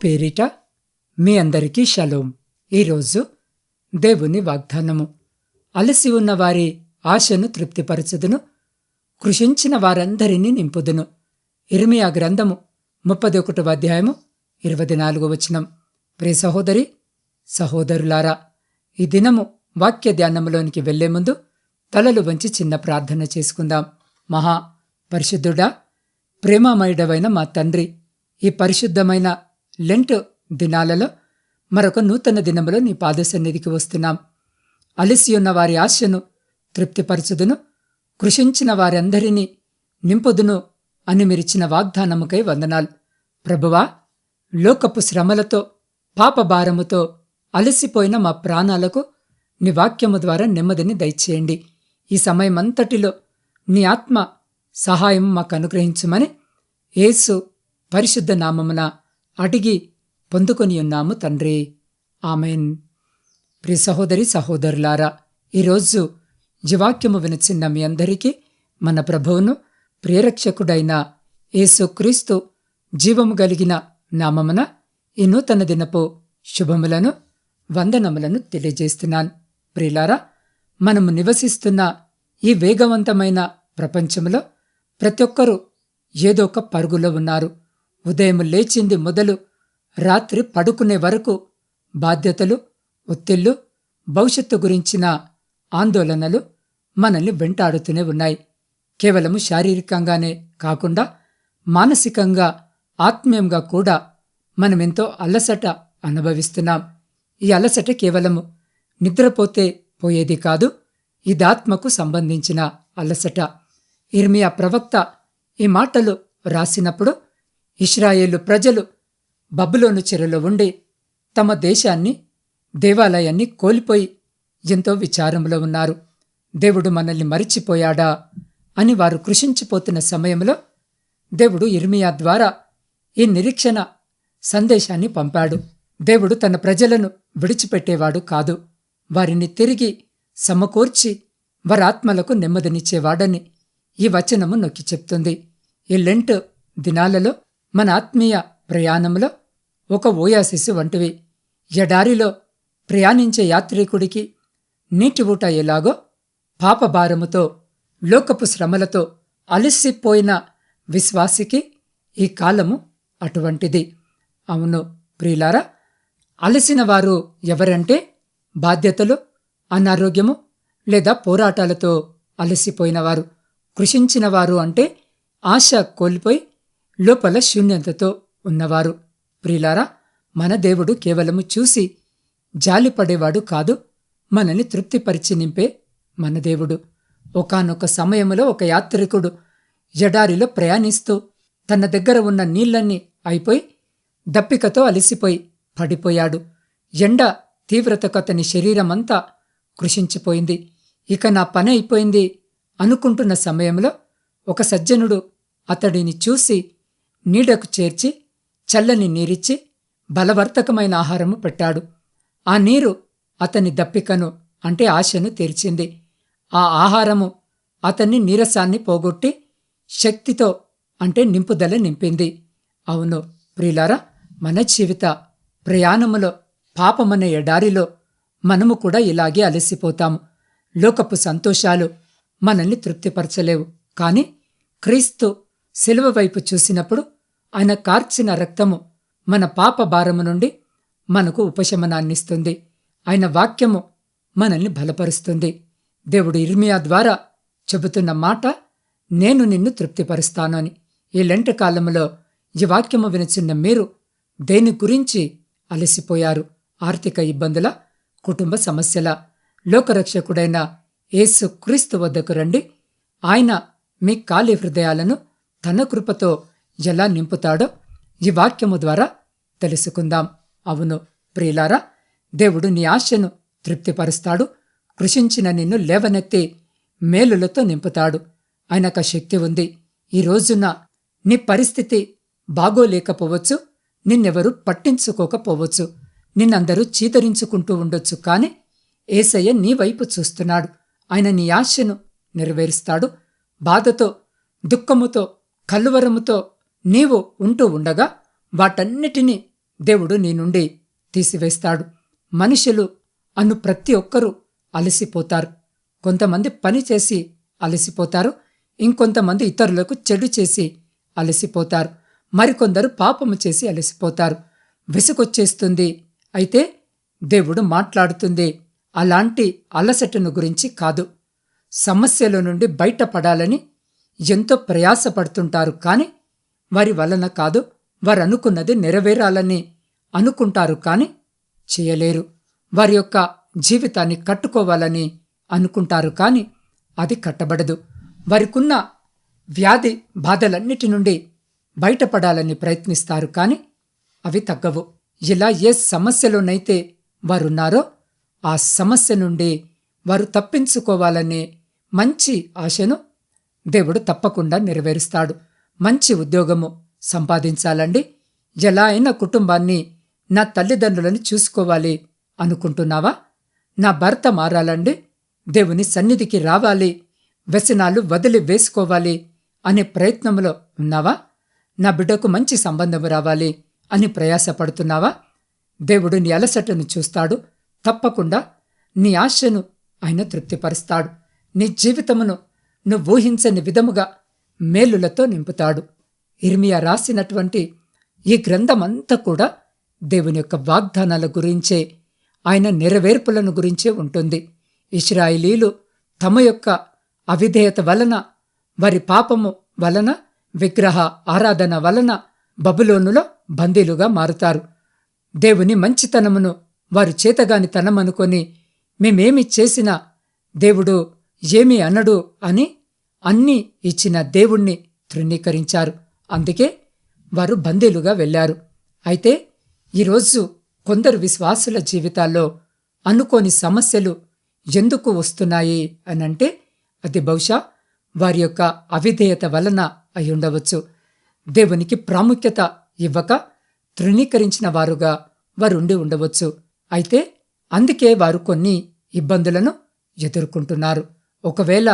పేరిట మీ అందరికీ షలోం. ఈరోజు దేవుని వాగ్దానము. అలసి ఉన్న వారి ఆశను తృప్తిపరచుదును, కృషించిన వారందరినీ నింపుదును. ఇర్మియా గ్రంథము 31వ అధ్యాయము 24వ వచనం. ప్రియ సహోదరి సహోదరులారా, ఈ దినము వాక్య ధ్యానములోనికి వెళ్లే ముందు తలలు వంచి చిన్న ప్రార్థన చేసుకుందాం. మహా పరిశుద్ధుడా, ప్రేమామయుడవైన మా తండ్రి, ఈ పరిశుద్ధమైన లెంట్ దినాలలో మరొక నూతన దినములో నీ పాద సన్నిధికి వస్తున్నాం. అలసి ఉన్న వారి ఆశను తృప్తిపరచుదును, కృషించిన వారందరినీ నింపుదును అని మీరిచ్చిన వాగ్దానముకై వందనాలు. ప్రభువా, లోకపు శ్రమలతో పాపభారముతో అలసిపోయిన మా ప్రాణాలకు నీ వాక్యము ద్వారా నెమ్మదిని దయచేయండి. ఈ సమయమంతటిలో నీ ఆత్మ సహాయం మాకు అనుగ్రహించుమని యేసు పరిశుద్ధ నామమున అడిగి పొందుకొని ఉన్నాము తండ్రి, ఆమెన్. ప్రియ సహోదరి సహోదరులారా, ఈరోజు జీవాక్యము వినచిన్న మీ అందరికీ మన ప్రభువును ప్రియరక్షకుడైన యేసుక్రీస్తు జీవము కలిగిన నామమున ఈ నూతన దినపు శుభములను వందనములను తెలియజేస్తున్నాను. ప్రియులారా, మనము నివసిస్తున్న ఈ వేగవంతమైన ప్రపంచంలో ప్రతి ఒక్కరూ ఏదో ఒక పరుగులో ఉన్నారు. ఉదయం లేచింది మొదలు రాత్రి పడుకునే వరకు బాధ్యతలు, ఒత్తిళ్లు, భవిష్యత్తు గురించిన ఆందోళనలు మనల్ని వెంటాడుతూనే ఉన్నాయి. కేవలము శారీరకంగానే కాకుండా మానసికంగా, ఆత్మీయంగా కూడా మనమెంతో అలసట అనుభవిస్తున్నాం. ఈ అలసట కేవలము నిద్రపోతే పోయేది కాదు, ఇది ఆత్మకు సంబంధించిన అలసట. ఇర్మియా ప్రవక్త ఈ మాటలు రాసినప్పుడు ఇశ్రాయేలు ప్రజలు బబులోను చెరలో ఉండి తమ దేశాన్ని, దేవాలయాన్ని కోల్పోయి ఎంతో విచారంలో ఉన్నారు. దేవుడు మనల్ని మరిచిపోయాడా అని వారు కృషించిపోతున్న సమయంలో దేవుడు ఇర్మియా ద్వారా ఈ నిరీక్షణ సందేశాన్ని పంపాడు. దేవుడు తన ప్రజలను విడిచిపెట్టేవాడు కాదు, వారిని తిరిగి సమకూర్చి వారి ఆత్మలకు నెమ్మదినిచ్చేవాడని ఈ వచనము నొక్కి చెప్తుంది. ఈ లెంట్ దినాలలో మన ఆత్మీయ ప్రయాణంలో ఒక ఓయాసిస్ వంటివి. ఎడారిలో ప్రయాణించే యాత్రికుడికి నీటి ఊట ఎలాగో పాపభారముతో, లోకపు శ్రమలతో అలసిపోయిన విశ్వాసికి ఈ కాలము అటువంటిది. అవును ప్రియులారా, అలసిన వారు ఎవరంటే బాధ్యతలు, అనారోగ్యము లేదా పోరాటాలతో అలసిపోయినవారు. కృషించిన వారు అంటే ఆశ కోల్పోయి లోపల శూన్యతతో ఉన్నవారు. ప్రియులారా, మన దేవుడు కేవలము చూసి జాలిపడేవాడు కాదు, మనని తృప్తిపరిచి నింపే మన దేవుడు. ఒకానొక సమయంలో ఒక యాత్రికుడు ఎడారిలో ప్రయాణిస్తూ తన దగ్గర ఉన్న నీళ్లన్నీ అయిపోయి దప్పికతో అలసిపోయి పడిపోయాడు. ఎండ తీవ్రతకు అతని శరీరమంతా కృషించిపోయింది. ఇక నా పని అయిపోయింది అనుకుంటున్న సమయంలో ఒక సజ్జనుడు అతడిని చూసి నీడకు చేర్చి చల్లని నీరిచ్చి బలవర్తకమైన ఆహారము పెట్టాడు. ఆ నీరు అతని దప్పికను అంటే ఆశను తీర్చింది. ఆ ఆహారము అతన్ని నీరసాన్ని పోగొట్టి శక్తితో అంటే నింపుదల నింపింది. అవును ప్రియులారా, మన జీవిత ప్రయాణములో పాపమనే ఎడారిలో మనము కూడా ఇలాగే అలసిపోతాము. లోకపు సంతోషాలు మనల్ని తృప్తిపరచలేవు. కాని క్రీస్తు శిలువ వైపు చూసినప్పుడు ఆయన కార్చిన రక్తము మన పాప భారము నుండి మనకు ఉపశమనాన్నిస్తుంది. ఆయన వాక్యము మనల్ని బలపరుస్తుంది. దేవుడు ఇర్మియా ద్వారా చెబుతున్న మాట, నేను నిన్ను తృప్తిపరుస్తాను అని. ఈ లెంట కాలములో ఈ వాక్యము వినుచున్న మీరు దేని గురించి అలసిపోయారు? ఆర్థిక ఇబ్బందుల, కుటుంబ సమస్యల? లోకరక్షకుడైన యేసు క్రీస్తు వద్దకు రండి. ఆయన మీ ఖాళీ హృదయాలను తన కృపతో ఎలా నింపుతాడో ఈ వాక్యము ద్వారా తెలుసుకుందాం. అవును ప్రియులారా, దేవుడు నీ ఆశను తృప్తిపరుస్తాడు. కృషించిన నిన్ను లేవనెత్తి మేలులతో నింపుతాడు. ఆయనకు శక్తి ఉంది. ఈ రోజున నీ పరిస్థితి బాగోలేకపోవచ్చు, నిన్నెవరూ పట్టించుకోకపోవచ్చు, నిన్నందరూ చీదరించుకుంటూ ఉండొచ్చు. కాని యేసయ్య నీ వైపు చూస్తున్నాడు. ఆయన నీ ఆశను నెరవేరుస్తాడు. బాధతో, దుఃఖముతో, కలువరముతో నీవు ఉంటూ ఉండగా వాటన్నిటినీ దేవుడు నీ నుండి తీసివేస్తాడు. మనుషులు అను ప్రతి ఒక్కరూ అలసిపోతారు. కొంతమంది పని చేసి అలసిపోతారు, ఇంకొంతమంది ఇతరులకు చెడు చేసి అలసిపోతారు, మరికొందరు పాపము చేసి అలసిపోతారు. విసుగొచ్చేస్తుంది. అయితే దేవుడు మాట్లాడుతుంది అలాంటి అలసటను గురించి కాదు. సమస్యల నుండి బయటపడాలని ఎంతో ప్రయాసపడుతుంటారు, కాని వారి వలన కాదు. వారు అనుకున్నది నెరవేరాలని అనుకుంటారు, కాని చేయలేరు. వారి యొక్క జీవితాన్ని కట్టుకోవాలని అనుకుంటారు, కాని అది కట్టబడదు. వారికున్న వ్యాధి బాధలన్నిటి నుండి బయటపడాలని ప్రయత్నిస్తారు, కాని అవి తగ్గవు. ఇలా ఏ సమస్యలోనైతే వారున్నారో ఆ సమస్య నుండి వారు తప్పించుకోవాలనే మంచి ఆశను దేవుడు తప్పకుండా నెరవేరుస్తాడు. మంచి ఉద్యోగము సంపాదించాలండి, ఎలా అయినా కుటుంబాన్ని, నా తల్లిదండ్రులను చూసుకోవాలి అనుకుంటున్నావా? నా భర్త మారాలండి, దేవుని సన్నిధికి రావాలి, వ్యసనాలు వదిలి వేసుకోవాలి అనే ప్రయత్నంలో ఉన్నావా? నా బిడ్డకు మంచి సంబంధము రావాలి అని ప్రయాసపడుతున్నావా? దేవుడు నీ అలసటను చూస్తాడు. తప్పకుండా నీ ఆశను ఆయన తృప్తిపరుస్తాడు. నీ జీవితమును నువ్వు ఊహించని విధముగా మేలులతో నింపుతాడు. ఇర్మియా రాసినటువంటి ఈ గ్రంథమంతా కూడా దేవుని యొక్క వాగ్దానాల గురించే, ఆయన నెరవేర్పులను గురించే ఉంటుంది. ఇశ్రాయేలీలు తమ యొక్క అవిధేయత వలన, వారి పాపము వలన, విగ్రహ ఆరాధన వలన బబులోనులో బందీలుగా మారుతారు. దేవుని మంచితనమును వారు చేతగానితనమనుకొని, మేమేమి చేసినా దేవుడు ఏమీ అనడు అని అన్నీ ఇచ్చిన దేవుణ్ణి తృణీకరించారు. అందుకే వారు బందీలుగా వెళ్లారు. అయితే ఈరోజు కొందరు విశ్వాసుల జీవితాల్లో అనుకోని సమస్యలు ఎందుకు వస్తున్నాయి అనంటే, అది బహుశా వారి యొక్క అవిధేయత వలన అయ్యుండవచ్చు. దేవునికి ప్రాముఖ్యత ఇవ్వక తృణీకరించిన వారుగా వారు ఉండి ఉండవచ్చు. అయితే అందుకే వారు కొన్ని ఇబ్బందులను ఎదుర్కొంటున్నారు. ఒకవేళ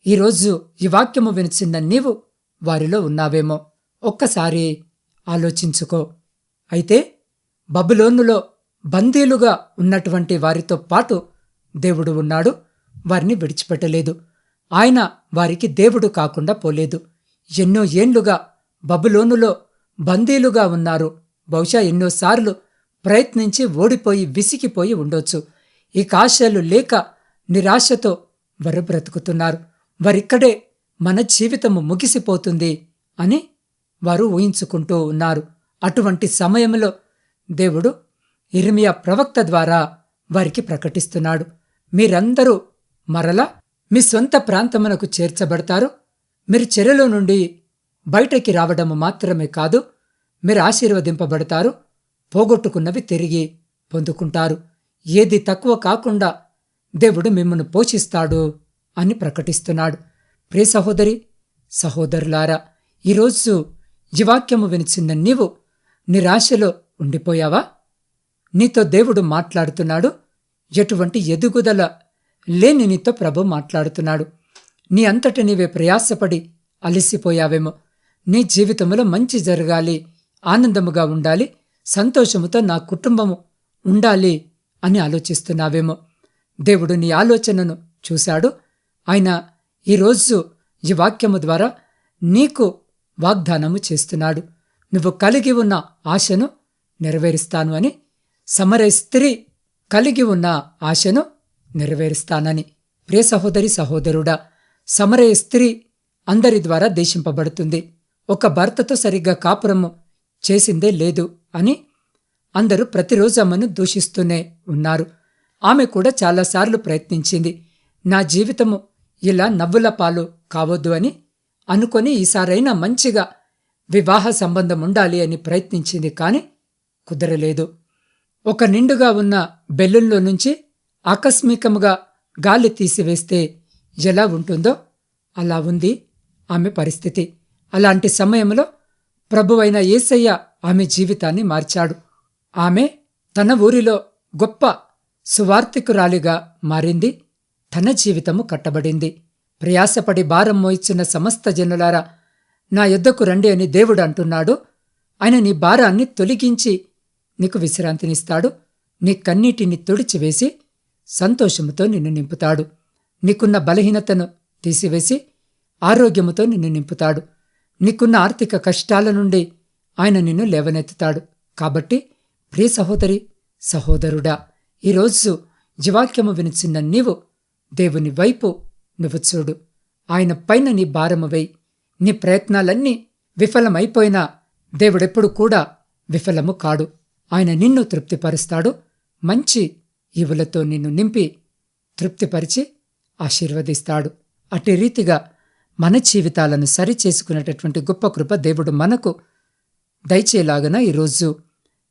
ఈరోజు ఈ వాక్యము వినిచిన్న నీవు వారిలో ఉన్నావేమో, ఒక్కసారి ఆలోచించుకో. అయితే బబులోనులో బందీలుగా ఉన్నటువంటి వారితో పాటు దేవుడు ఉన్నాడు. వారిని విడిచిపెట్టలేదు. ఆయన వారికి దేవుడు కాకుండా పోలేదు. ఎన్నో ఏండ్లుగా బబులోనులో బందీలుగా ఉన్నారు. బహుశా ఎన్నోసార్లు ప్రయత్నించి ఓడిపోయి విసిగిపోయి ఉండొచ్చు. ఇక ఆశలు లేక నిరాశతో వారు బ్రతుకుతున్నారు. వారిక్కడే మన జీవితము ముగిసిపోతుంది అని వారు ఊహించుకుంటూ ఉన్నారు. అటువంటి సమయంలో దేవుడు ఇర్మియా ప్రవక్త ద్వారా వారికి ప్రకటిస్తున్నాడు, మీరందరూ మరలా మీ సొంత ప్రాంతమునకు చేర్చబడతారు. మీరు చెరలో నుండి బయటకి రావడము మాత్రమే కాదు, మీరు ఆశీర్వదింపబడతారు. పోగొట్టుకున్నవి తిరిగి పొందుకుంటారు. ఏది తక్కువ కాకుండా దేవుడు మిమ్మల్ని పోషిస్తాడు అని ప్రకటిస్తున్నాడు. ప్రియ సహోదరి, సహోదరులారా, ఈరోజు ఈ వాక్యము వినిచిన్న నీవు నిరాశలో ఉండిపోయావా? నీతో దేవుడు మాట్లాడుతున్నాడు. ఎటువంటి ఎదుగుదల లేని నీతో ప్రభు మాట్లాడుతున్నాడు. నీ అంతట నీవే ప్రయాసపడి అలసిపోయావేమో. నీ జీవితంలో మంచి జరగాలి, ఆనందముగా ఉండాలి, సంతోషముతో నా కుటుంబము ఉండాలి అని ఆలోచిస్తున్నావేమో. దేవుడు నీ ఆలోచనను చూశాడు. ఆయన ఈరోజు ఈ వాక్యము ద్వారా నీకు వాగ్దానము చేస్తున్నాడు. నువ్వు కలిగి ఉన్న ఆశను నెరవేరుస్తాను అని. సమరయ స్త్రీ కలిగి ఉన్న ఆశను నెరవేరుస్తానని. ప్రియ సహోదరి, సహోదరుడా, సమరయ స్త్రీ అందరి ద్వారా దేశింపబడుతుంది. ఒక భర్తతో సరిగ్గా కాపురము చేసిందే లేదు అని అందరూ ప్రతిరోజు ఆమెను దూషిస్తూనే ఉన్నారు. ఆమె కూడా చాలాసార్లు ప్రయత్నించింది, నా జీవితము ఇలా నవ్వుల పాలు కావద్దు అని అనుకొని ఈసారైనా మంచిగా వివాహ సంబంధం ఉండాలి అని ప్రయత్నించింది, కాని కుదరలేదు. ఒక నిండుగా ఉన్న బెలూన్లో నుంచి ఆకస్మికముగా గాలి తీసివేస్తే ఎలా ఉంటుందో అలా ఉంది ఆమె పరిస్థితి. అలాంటి సమయంలో ప్రభువైన యేసయ్య ఆమె జీవితాన్ని మార్చాడు. ఆమె తన ఊరిలో గొప్ప సువార్తికురాలిగా మారింది. తన జీవితము కట్టబడింది. ప్రయాసపడి భారం మోయిచున్న సమస్త జనులారా, నా యొద్దకు రండి అని దేవుడు అంటున్నాడు. ఆయన నీ భారాన్ని తొలగించి నీకు విశ్రాంతినిస్తాడు. నీ కన్నీటిని తుడిచివేసి సంతోషముతో నిన్ను నింపుతాడు. నీకున్న బలహీనతను తీసివేసి ఆరోగ్యముతో నిన్ను నింపుతాడు. నీకున్న ఆర్థిక కష్టాల నుండి ఆయన నిన్ను లేవనెత్తుతాడు. కాబట్టి ప్రియ సహోదరి, సహోదరుడా, ఈరోజు జీవాక్యము వినిచిన్న నీవు దేవుని వైపు నువ్వు చూడు. ఆయన పైన నీ భారము వేయి. నీ ప్రయత్నాలన్నీ విఫలమైపోయినా దేవుడెప్పుడు కూడా విఫలము కాడు. ఆయన నిన్ను తృప్తిపరుస్తాడు. మంచి ఈవులతో నిన్ను నింపి తృప్తిపరిచి ఆశీర్వదిస్తాడు. అట్టి రీతిగా మన జీవితాలను సరిచేసుకునేటటువంటి గొప్ప కృప దేవుడు మనకు దయచేలాగన ఈరోజు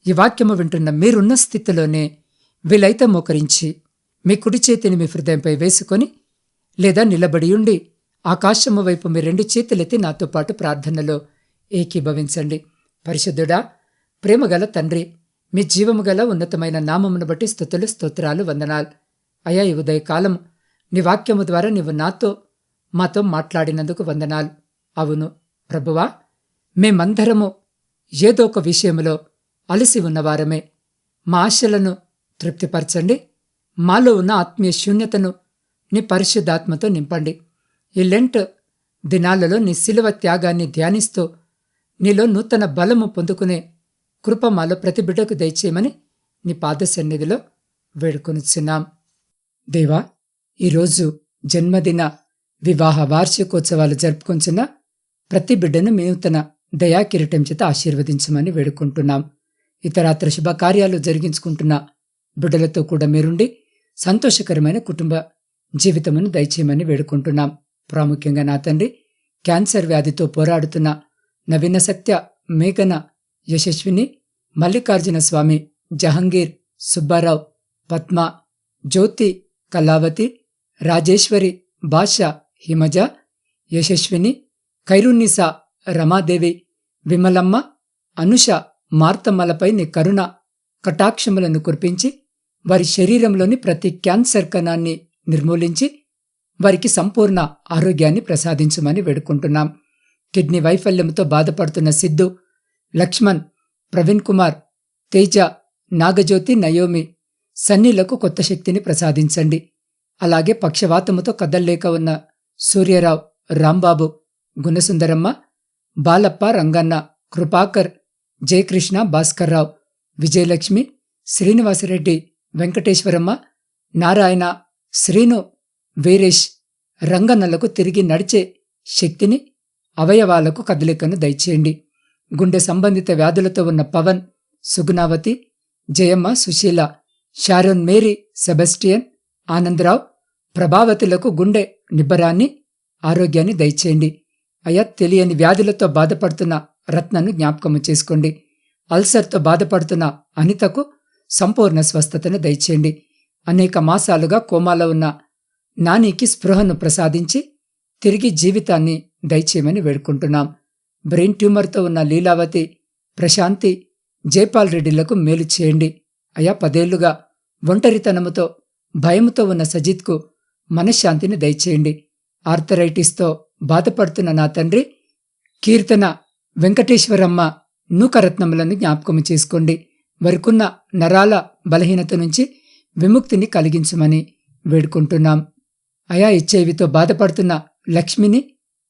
ఈ వాక్యము వింటున్న మీరున్న స్థితిలోనే వీలైతే మోకరించి మీ కుడి చేతిని మీ హృదయంపై వేసుకొని లేదా నిలబడి ఉండి ఆకాశము వైపు మీ 2 చేతులెత్తి నాతో పాటు ప్రార్థనలో ఏకీభవించండి. పరిశుద్ధుడా, ప్రేమగల తండ్రి, మీ జీవము గల ఉన్నతమైన నామమును బట్టి స్తుతులు, స్తోత్రాలు, వందనాలు. అయా, ఈ ఉదయకాలం నీ వాక్యము ద్వారా నీవు మాతో మాట్లాడినందుకు వందనాలు. అవును ప్రభువా, మేమందరము ఏదో ఒక విషయంలో అలసి ఉన్నవారమే. మా ఆశలను తృప్తిపరచండి. మాలో ఉన్న ఆత్మీయ శూన్యతను నీ పరిశుద్ధాత్మతో నింపండి. ఈ లెంట్ దినాలలో నీ శిలువ త్యాగాన్ని ధ్యానిస్తూ నీలో నూతన బలము పొందుకునే కృప మాలో ప్రతి బిడ్డకు దయచేయమని నీ పాద సన్నిధిలో వేడుకొనుచున్నాం. దేవా, ఈరోజు జన్మదిన, వివాహ వార్షికోత్సవాలు జరుపుకొంచున్న ప్రతి బిడ్డను నూతన దయాకిరీటం చేత ఆశీర్వదించమని వేడుకుంటున్నాం. ఇతరాత్ర శుభకార్యాలు జరిగించుకుంటున్న బిడ్డలతో కూడా మీరుండి సంతోషకరమైన కుటుంబ జీవితమును దయచేయమని వేడుకుంటున్నాం. ప్రాముఖ్యంగా నా తండ్రి, క్యాన్సర్ వ్యాధితో పోరాడుతున్న నవీన సత్య, మేఘన, యశస్విని, మల్లికార్జున స్వామి, జహంగీర్, సుబ్బారావు, పద్మ, జ్యోతి, కళావతి, రాజేశ్వరి, భాష, హిమజ, యశస్విని, ఖైరున్నీసా, రమాదేవి, విమలమ్మ, అనుష, మార్తమ్మలపై నీ కరుణ కటాక్షములను కురిపించి వారి శరీరంలోని ప్రతి క్యాన్సర్ కణాన్ని నిర్మూలించి వారికి సంపూర్ణ ఆరోగ్యాన్ని ప్రసాదించమని వేడుకుంటున్నాం. కిడ్నీ వైఫల్యంతో బాధపడుతున్న సిద్ధు, లక్ష్మణ్, ప్రవీణ్ కుమార్, తేజ, నాగజ్యోతి, నయోమి, సన్నీలకు కొత్త శక్తిని ప్రసాదించండి. అలాగే పక్షవాతముతో కదల్లేక ఉన్న సూర్యరావు, రాంబాబు, గుణసుందరమ్మ, బాలప్ప, రంగన్న, కృపాకర్, జయకృష్ణ, భాస్కర్రావు, విజయలక్ష్మి, శ్రీనివాసరెడ్డి, వెంకటేశ్వరమ్మ, నారాయణ, శ్రీను, వీరేష్, రంగన్నలకు తిరిగి నడిచే శక్తిని, అవయవాలకు కదలికను దయచేయండి. గుండె సంబంధిత వ్యాధులతో ఉన్న Pavan, Sugunavathi, Jayamma, Susheela, Sharon, Mary, Sebastian, Anandarao, ప్రభావతులకు గుండె నిబ్బరాన్ని, ఆరోగ్యాన్ని దయచేయండి. అయ్యా, తెలియని వ్యాధులతో బాధపడుతున్న రత్నను జ్ఞాపకము చేసుకోండి. అల్సర్తో బాధపడుతున్న అనితకు సంపూర్ణ స్వస్థతను దయచేయండి. అనేక మాసాలుగా కోమాలో ఉన్న నానికి స్పృహను ప్రసాదించి తిరిగి జీవితాన్ని దయచేయమని వేడుకుంటున్నాం. బ్రెయిన్ ట్యూమర్తో ఉన్న లీలావతి, ప్రశాంతి, జైపాల్ రెడ్డిలకు మేలు చేయండి. అయా, 10 ఏళ్లుగా ఒంటరితనముతో భయముతో ఉన్న సజిత్కు మనశ్శాంతిని దయచేయండి. ఆర్థరైటిస్తో బాధపడుతున్న నా తండ్రి, కీర్తన, వెంకటేశ్వరమ్మ, నూకరత్నములను జ్ఞాపకము చేసుకోండి. వారికున్న నరాల బలహీనత నుంచి విముక్తిని కలిగించమని వేడుకుంటున్నాం. అయా, హెచ్ఐవితో బాధపడుతున్న లక్ష్మిని,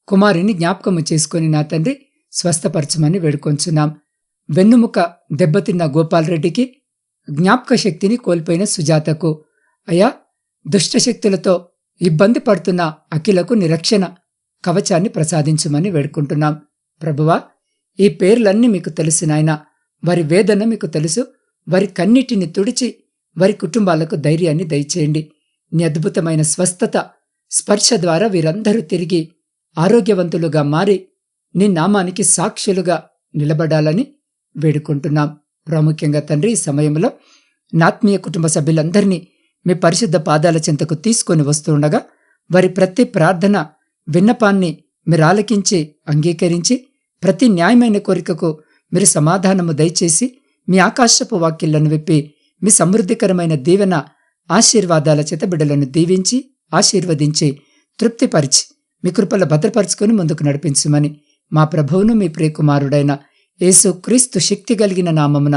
కుమారిని జ్ఞాపకము చేసుకుని నా తండ్రి స్వస్థపరచమని వేడుకొంచున్నాం. వెన్నుముక దెబ్బతిన్న గోపాలరెడ్డికి, జ్ఞాపక శక్తిని కోల్పోయిన సుజాతకు, అయా, దుష్టశక్తులతో ఇబ్బంది పడుతున్న అఖిలకు నిరక్షణ కవచాన్ని ప్రసాదించమని వేడుకుంటున్నాం. ప్రభువా, ఈ పేర్లన్నీ మీకు తెలుసు నాయన. వారి వేదన మీకు తెలుసు. వారి కన్నిటిని తుడిచి వారి కుటుంబాలకు ధైర్యాన్ని దయచేయండి. నీ అద్భుతమైన స్వస్థత స్పర్శ ద్వారా వీరందరూ తిరిగి ఆరోగ్యవంతులుగా మారి నీ నామానికి సాక్షులుగా నిలబడాలని వేడుకుంటున్నాం. ప్రాముఖ్యంగా తండ్రి, ఈ సమయంలో నాత్మీయ కుటుంబ సభ్యులందరినీ మీ పరిశుద్ధ పాదాల చెంతకు తీసుకొని వస్తుండగా వారి ప్రతి ప్రార్థన విన్నపాన్ని మీరు ఆలకించి అంగీకరించి ప్రతి న్యాయమైన కోరికకు మీరు సమాధానము దయచేసి మీ ఆకాశపు వాక్యాలను విప్పి మీ సమృద్ధికరమైన దీవెన ఆశీర్వాదాల చేత బిడ్డలను దీవించి ఆశీర్వదించి తృప్తిపరిచి మీ కృపలో భద్రపరుచుకొని ముందుకు నడిపించమని మా ప్రభువును మీ ప్రియకుమారుడైన యేసు క్రీస్తు శక్తి కలిగిన నామమున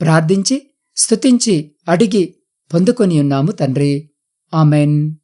ప్రార్థించి స్తుతించి అడిగి పొందుకొనియున్నాము తండ్రి. ఆమెన్.